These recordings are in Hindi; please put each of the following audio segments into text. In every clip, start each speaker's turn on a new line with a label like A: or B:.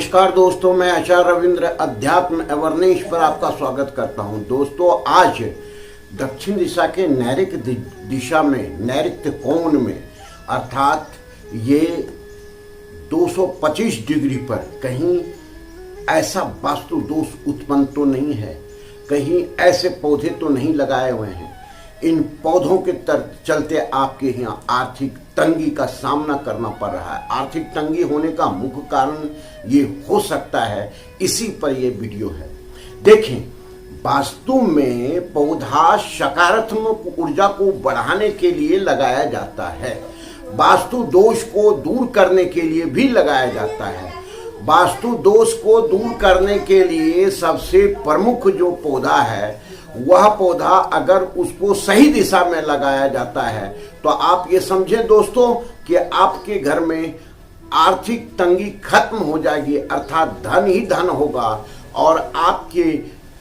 A: नमस्कार दोस्तों, मैं आचार्य रविंद्र अध्यात्म अवर्नेश पर आपका स्वागत करता हूं। दोस्तों, आज दक्षिण दिशा के नैऋत्य दिशा में, नैऋत्य कोण में, अर्थात ये 225 डिग्री पर कहीं ऐसा वास्तु दोष उत्पन्न तो नहीं है, कहीं ऐसे पौधे तो नहीं लगाए हुए हैं। इन पौधों के चलते आपके यहाँ आर्थिक तंगी का सामना करना पड़ रहा है। आर्थिक तंगी होने का मुख्य कारण ये हो सकता है, इसी पर ये वीडियो है। देखें, वास्तु में पौधा सकारात्मक ऊर्जा को बढ़ाने के लिए लगाया जाता है, वास्तु दोष को दूर करने के लिए भी लगाया जाता है। वास्तु दोष को दूर करने के लिए सबसे प्रमुख जो पौधा है, वह पौधा अगर उसको सही दिशा में लगाया जाता है तो आप ये समझें दोस्तों कि आपके घर में आर्थिक तंगी खत्म हो जाएगी, अर्थात धन ही धन होगा और आपके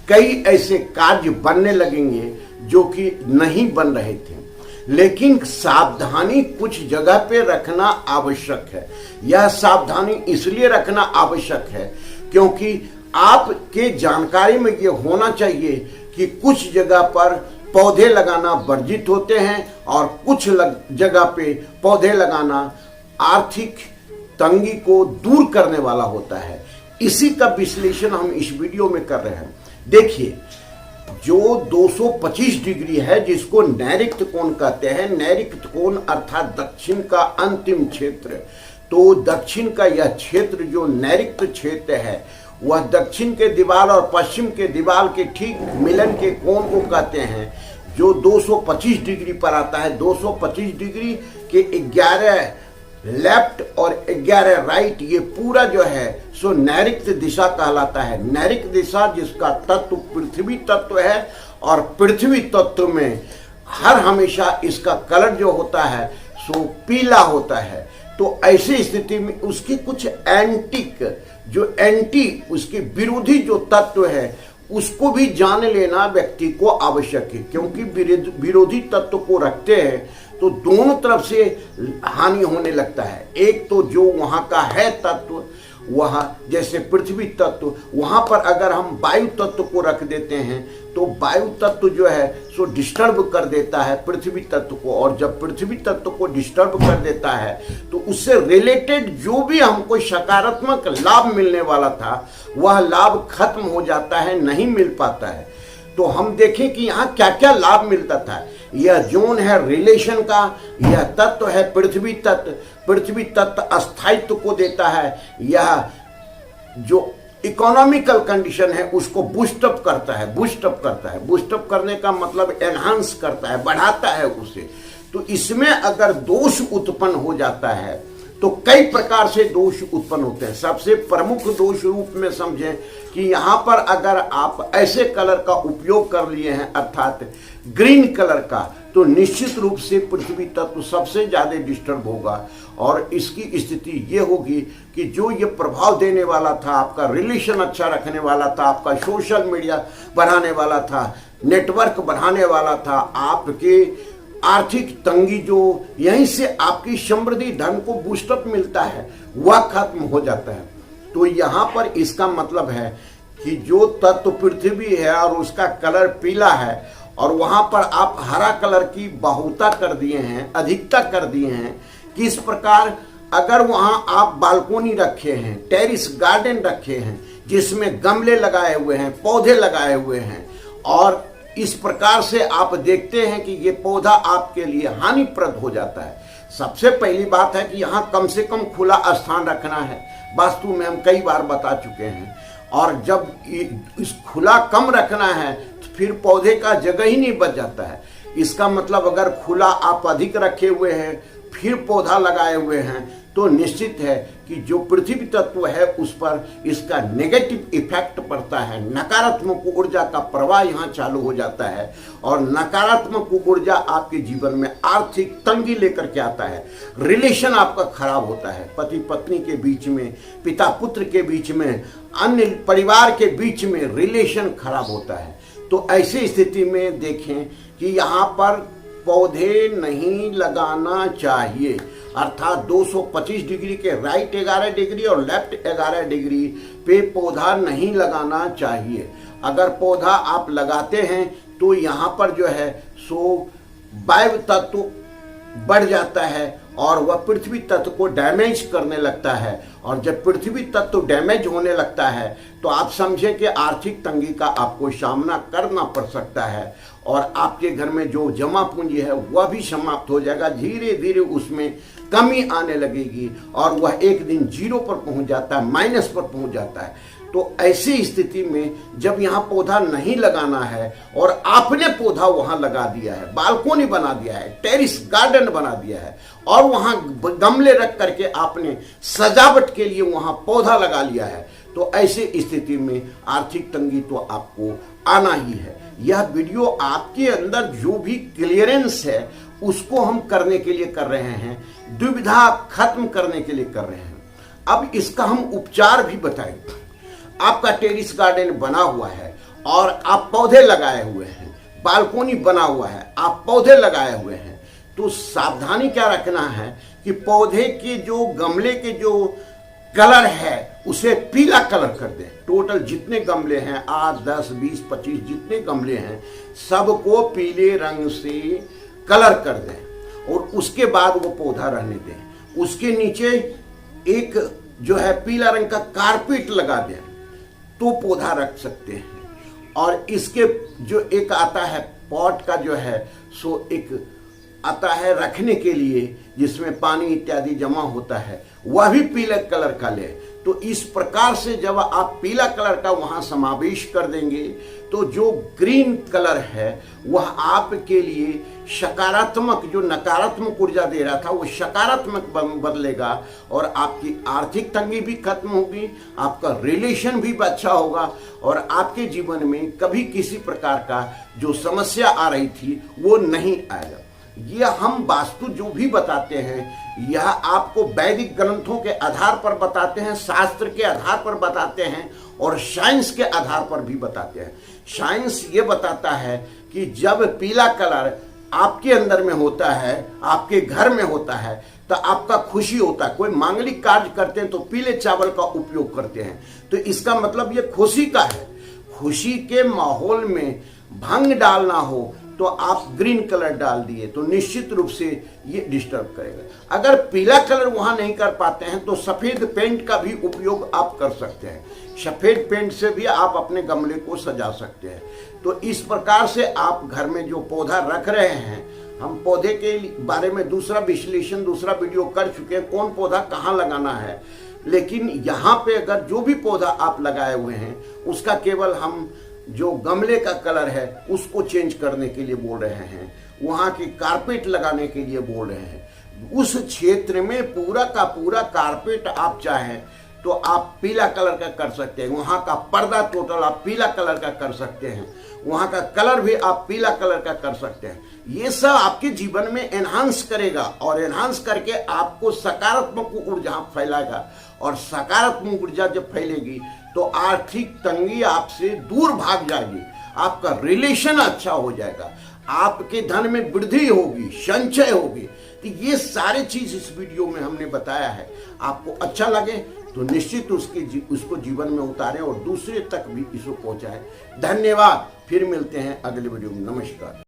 A: कई ऐसे कार्य बनने लगेंगे जो कि नहीं बन रहे थे। लेकिन सावधानी कुछ जगह पे रखना आवश्यक है। यह सावधानी इसलिए रखना आवश्यक है क्योंकि आपके जानकारी में ये होना चाहिए कि कुछ जगह पर पौधे लगाना वर्जित होते हैं और कुछ जगह पे पौधे लगाना आर्थिक तंगी को दूर करने वाला होता है। इसी का विश्लेषण हम इस वीडियो में कर रहे हैं। देखिए, जो 225 डिग्री है, जिसको नैऋत्य कोण कहते हैं, नैऋत्य कोण अर्थात दक्षिण का अंतिम क्षेत्र। तो दक्षिण का यह क्षेत्र जो नैऋत्य क्षेत्र है, वह दक्षिण के दीवार और पश्चिम के दीवार के ठीक मिलन के कोण को कहते हैं, जो 225 डिग्री पर आता है। 225 डिग्री के 11 लेफ्ट और 11 राइट, ये पूरा जो है सो नैऋत्य दिशा कहलाता है। नैऋत्य दिशा जिसका तत्व पृथ्वी तत्व है और पृथ्वी तत्व में हर हमेशा इसका कलर जो होता है सो पीला होता है। तो ऐसी स्थिति में उसकी कुछ उसके विरोधी जो तत्व है उसको भी जान लेना व्यक्ति को आवश्यक है, क्योंकि विरोधी तत्व को रखते हैं तो दोनों तरफ से हानि होने लगता है। एक तो जो वहां का है तत्व, वह जैसे पृथ्वी तत्व, वहां पर अगर हम वायु तत्व को रख देते हैं तो वायु तत्व जो है सो डिस्टर्ब कर देता है पृथ्वी तत्व को, और जब पृथ्वी तत्व को डिस्टर्ब कर देता है तो उससे रिलेटेड जो भी हमको सकारात्मक लाभ मिलने वाला था वह लाभ खत्म हो जाता है, नहीं मिल पाता है। तो हम देखें कि यहाँ क्या क्या लाभ मिलता था। यह जोन है रिलेशन का, यह तत्व है पृथ्वी तत्व। पृथ्वी तत्व अस्थायित्व को देता है। यह जो इकोनॉमिकल कंडीशन है उसको बूस्टअप करता है। बूस्टअप करने का मतलब एनहांस करता है, बढ़ाता है उसे। तो इसमें अगर दोष उत्पन्न हो जाता है तो कई प्रकार से दोष उत्पन्न होते हैं। सबसे प्रमुख दोष रूप में समझें कि यहाँ पर अगर आप ऐसे कलर का उपयोग कर लिए हैं, अर्थात ग्रीन कलर का, तो निश्चित रूप से पृथ्वी तत्व सबसे ज्यादा डिस्टर्ब होगा और इसकी स्थिति ये होगी कि जो ये प्रभाव देने वाला था, आपका रिलेशन अच्छा रखने वाला था, आपका सोशल मीडिया बढ़ाने वाला था, नेटवर्क बढ़ाने वाला था, आपके आर्थिक तंगी जो यहीं से आपकी समृद्धि धन को बूस्टअप मिलता है वह खत्म हो जाता है। तो यहाँ पर इसका मतलब है कि जो तत्व पृथ्वी है और उसका कलर पीला है और वहां पर आप हरा कलर की बहुता कर दिए हैं, अधिकता कर दिए हैं। किस प्रकार, अगर वहां आप बालकोनी रखे हैं, टेरिस गार्डन रखे हैं जिसमें गमले लगाए हुए हैं, पौधे लगाए हुए हैं, और इस प्रकार से आप देखते हैं कि ये पौधा आपके लिए हानिप्रद हो जाता है। सबसे पहली बात है कि यहाँ कम से कम खुला स्थान रखना है। वास्तु में हम कई बार बता चुके हैं, और जब इस खुला कम रखना है तो फिर पौधे का जगह ही नहीं बच जाता है। इसका मतलब अगर खुला आप अधिक रखे हुए हैं फिर पौधा लगाए हुए हैं तो निश्चित है कि जो पृथ्वी तत्व है उस पर इसका नेगेटिव इफेक्ट पड़ता है। नकारात्मक ऊर्जा का प्रवाह यहाँ चालू हो जाता है और नकारात्मक ऊर्जा आपके जीवन में आर्थिक तंगी लेकर के आता है। रिलेशन आपका खराब होता है, पति पत्नी के बीच में, पिता पुत्र के बीच में, अन्य परिवार के बीच में रिलेशन खराब होता है। तो ऐसी स्थिति में देखें कि यहाँ पर पौधे नहीं लगाना चाहिए। अर्थात 225 डिग्री के राइट 11 डिग्री और लेफ्ट 11 डिग्री पे पौधा नहीं लगाना चाहिए। अगर पौधा आप लगाते हैं तो यहाँ पर जो है सो वायु तत्व बढ़ जाता है और वह पृथ्वी तत्व को डैमेज करने लगता है, और जब पृथ्वी तत्व डैमेज होने लगता है तो आप समझें कि आर्थिक तंगी का आपको सामना करना पड़ सकता है और आपके घर में जो जमा पूंजी है वह भी समाप्त हो जाएगा। धीरे धीरे उसमें कमी आने लगेगी और वह एक दिन जीरो पर पहुंच जाता है, माइनस पर पहुंच जाता है। तो ऐसी स्थिति में जब यहाँ पौधा नहीं लगाना है और आपने पौधा वहां लगा दिया है, बालकोनी बना दिया है, टेरिस गार्डन बना दिया है और वहां गमले रख करके आपने सजावट के लिए वहां पौधा लगा लिया है, तो ऐसी स्थिति में आर्थिक तंगी तो आपको आना ही है। यह वीडियो आपके अंदर जो भी क्लियरेंस है उसको हम करने के लिए कर रहे हैं, दुविधा खत्म करने के लिए कर रहे हैं। अब इसका हम उपचार भी बताएंगे। आपका टेरिस गार्डन बना हुआ है और आप पौधे लगाए हुए हैं, बालकोनी बना हुआ है, आप पौधे लगाए हुए हैं, तो सावधानी क्या रखना है कि पौधे के जो गमले के जो कलर है उसे पीला कलर कर दें। टोटल जितने गमले हैं 8, 10, 20, 25 जितने गमले हैं सबको पीले रंग से कलर कर दें और उसके बाद वो पौधा रहने दें। उसके नीचे एक जो है पीला रंग का कारपेट लगा दें तो पौधा रख सकते हैं। और इसके जो एक आता है पॉट का जो है सो एक आता है रखने के लिए जिसमें पानी इत्यादि जमा होता है, वह भी पीले कलर का ले। तो इस प्रकार से जब आप पीला कलर का वहां समावेश कर देंगे तो जो ग्रीन कलर है वह आपके लिए सकारात्मक, जो नकारात्मक ऊर्जा दे रहा था वो सकारात्मक बदलेगा और आपकी आर्थिक तंगी भी खत्म होगी, आपका रिलेशन भी अच्छा होगा और आपके जीवन में कभी किसी प्रकार का जो समस्या आ रही थी वो नहीं आएगा। यह हम वास्तु जो भी बताते हैं यह आपको वैदिक ग्रंथों के आधार पर बताते हैं, शास्त्र के आधार पर बताते हैं और साइंस के आधार पर भी बताते हैं। साइंस ये बताता है कि जब पीला कलर आपके अंदर में होता है, आपके घर में होता है, तो आपका खुशी होता है। कोई मांगलिक कार्य करते हैं तो पीले चावल का उपयोग करते हैं, तो इसका मतलब ये खुशी का है। खुशी के माहौल में भंग डालना हो तो आप ग्रीन कलर डाल दिए तो निश्चित रूप से ये डिस्टर्ब करेगा। अगर पीला कलर वहां नहीं कर पाते हैं तो सफेद पेंट का भी उपयोग आप कर सकते हैं। सफेद पेंट से भी आप अपने गमले को सजा सकते हैं। तो इस प्रकार से आप घर में जो पौधा रख रहे हैं, हम पौधे के बारे में दूसरा विश्लेषण, दूसरा वीडियो कर चुके हैं, कौन पौधा कहाँ लगाना है। लेकिन यहाँ पे अगर जो भी पौधा आप लगाए हुए हैं उसका केवल हम जो गमले का कलर है उसको चेंज करने के लिए बोल रहे हैं, वहाँ की कारपेट लगाने के लिए बोल रहे हैं। उस क्षेत्र में पूरा का पूरा कारपेट आप चाहें तो आप पीला कलर का कर सकते हैं, वहाँ का पर्दा टोटल आप पीला कलर का कर सकते हैं, वहाँ का कलर भी आप पीला कलर का कर सकते हैं। ये सब आपके जीवन में एनहांस करेगा और एनहांस करके आपको सकारात्मक ऊर्जा फैलाएगा और सकारात्मक ऊर्जा जब फैलेगी तो आर्थिक तंगी आपसे दूर भाग जाएगी, आपका रिलेशन अच्छा हो जाएगा, आपके धन में वृद्धि होगी, संचय होगी। तो ये सारे चीज इस वीडियो में हमने बताया है। आपको अच्छा लगे तो निश्चित उसको जीवन में उतारें और दूसरे तक भी इसको पहुंचाएं। धन्यवाद। फिर मिलते हैं अगले वीडियो में। नमस्कार।